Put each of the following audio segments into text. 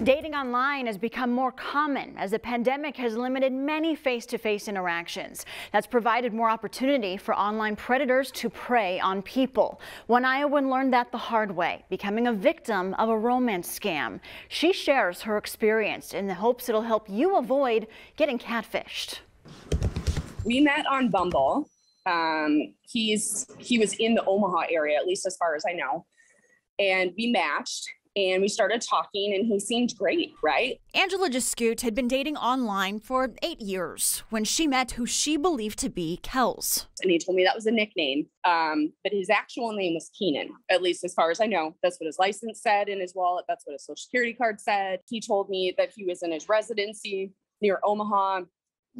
Dating online has become more common as the pandemic has limited many face-to-face interactions. That's provided more opportunity for online predators to prey on people. One Iowan learned that the hard way, becoming a victim of a romance scam. She shares her experience in the hopes it'll help you avoid getting catfished. We met on Bumble. He was in the Omaha area, at least as far as I know. And we matched. And we started talking and he seemed great, right? Angela Sgt had been dating online for 8 years when she met who she believed to be Kels. And he told me that was a nickname, but his actual name was Keenan, at least as far as I know. That's what his license said in his wallet. That's what his social security card said. He told me that he was in his residency near Omaha.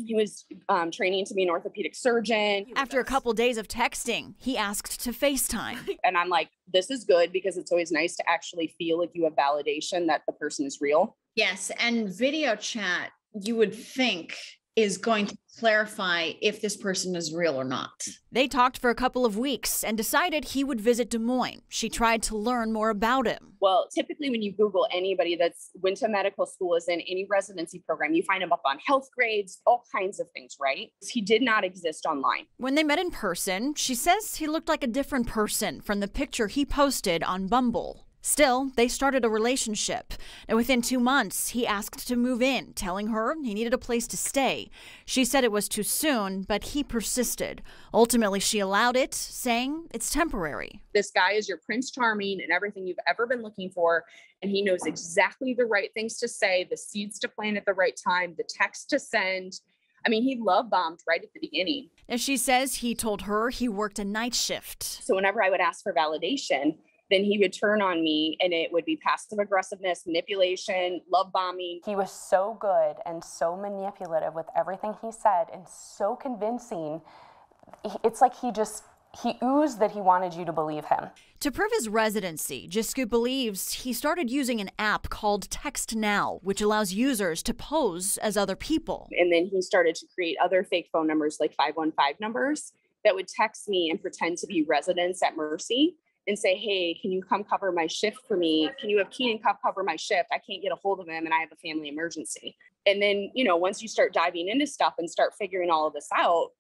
He was training to be an orthopedic surgeon. After a couple days of texting, he asked to FaceTime. And I'm like, this is good because it's always nice to actually feel like you have validation that the person is real. Yes, and video chat, you would think, is going to clarify if this person is real or not. They talked for a couple of weeks and decided he would visit Des Moines. She tried to learn more about him. Well, typically when you Google anybody that's went to medical school, is in any residency program, you find him up on health grades, all kinds of things, right? He did not exist online. When they met in person, she says he looked like a different person from the picture he posted on Bumble. Still, they started a relationship, and within 2 months, he asked to move in, telling her he needed a place to stay. She said it was too soon, but he persisted. Ultimately, she allowed it, saying it's temporary. This guy is your Prince Charming and everything you've ever been looking for, and he knows exactly the right things to say, the seeds to plant at the right time, the text to send. I mean, he love bombed right at the beginning. As she says, he told her he worked a night shift. So whenever I would ask for validation, then he would turn on me and it would be passive aggressiveness, manipulation, love bombing. He was so good and so manipulative with everything he said and so convincing. It's like he oozed that he wanted you to believe him. To prove his residency, Sgt believes he started using an app called Text Now, which allows users to pose as other people. And then he started to create other fake phone numbers, like 515 numbers, that would text me and pretend to be residents at Mercy and say, hey, can you come cover my shift for me? Can you have Keenan come cover my shift? I can't get a hold of him and I have a family emergency. And then, once you start diving into stuff and start figuring all of this out,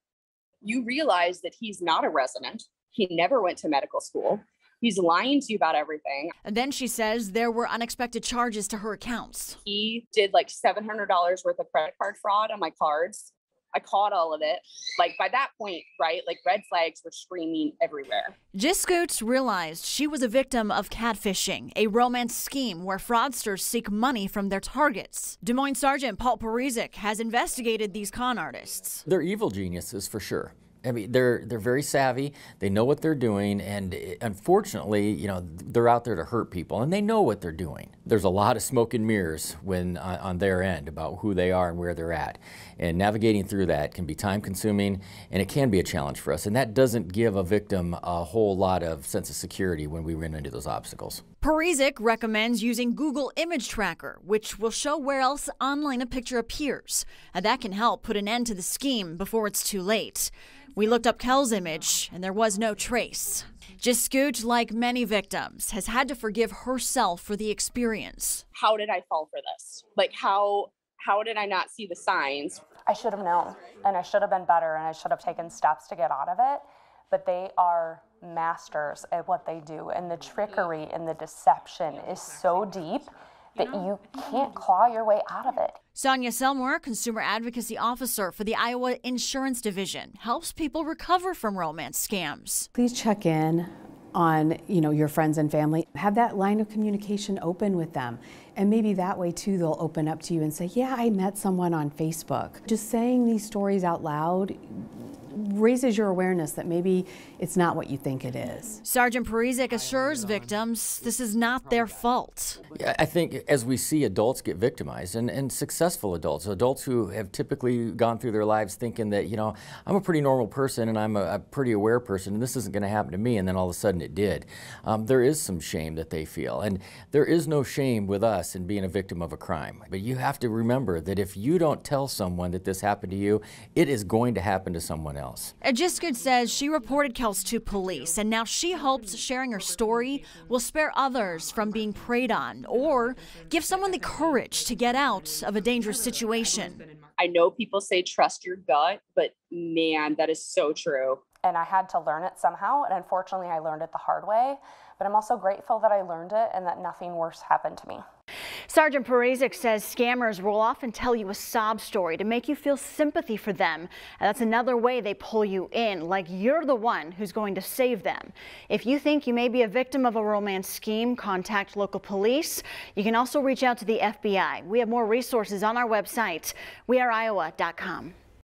you realize that he's not a resident. He never went to medical school. He's lying to you about everything. And then she says there were unexpected charges to her accounts. He did like $700 worth of credit card fraud on my cards. I caught all of it. Like by that point, right, like red flags were screaming everywhere. Sgt realized she was a victim of catfishing, a romance scheme where fraudsters seek money from their targets. Des Moines Sergeant Paul Parizek has investigated these con artists. They're evil geniuses for sure. I mean, they're very savvy. They know what they're doing, and unfortunately, they're out there to hurt people, and they know what they're doing. There's a lot of smoke and mirrors when on their end about who they are and where they're at, and navigating through that can be time-consuming, and it can be a challenge for us. And that doesn't give a victim a whole lot of sense of security when we run into those obstacles. Parizek recommends using Google Image Tracker, which will show where else online a picture appears, and that can help put an end to the scheme before it's too late. We looked up Kel's image, and there was no trace. Sgt, like many victims, has had to forgive herself for the experience. How did I fall for this? Like, how did I not see the signs? I should have known, and I should have been better, and I should have taken steps to get out of it. But they are masters at what they do, and the trickery and the deception is so deep that you can't claw your way out of it. Sonia Selmore, Consumer Advocacy Officer for the Iowa Insurance Division, helps people recover from romance scams. Please check in on your friends and family. Have that line of communication open with them. And maybe that way too they'll open up to you and say, yeah, I met someone on Facebook. Just saying these stories out loud raises your awareness that maybe it's not what you think it is. Sergeant Parizek assures victims this is not their fault. Yeah, I think as we see adults get victimized, and successful adults who have typically gone through their lives thinking that, I'm a pretty normal person and I'm a pretty aware person and this isn't going to happen to me, and then all of a sudden it did. There is some shame that they feel, and there is no shame with us in being a victim of a crime. But you have to remember that if you don't tell someone that this happened to you, it is going to happen to someone else. else. Just says she reported Kels to police, and now she hopes sharing her story will spare others from being preyed on or give someone the courage to get out of a dangerous situation. I know people say trust your gut, but man, that is so true. And I had to learn it somehow, and unfortunately I learned it the hard way, but I'm also grateful that I learned it and that nothing worse happened to me. Sergeant Parizek says scammers will often tell you a sob story to make you feel sympathy for them. And that's another way they pull you in, like you're the one who's going to save them. If you think you may be a victim of a romance scheme, contact local police. You can also reach out to the FBI. We have more resources on our website, weareiowa.com.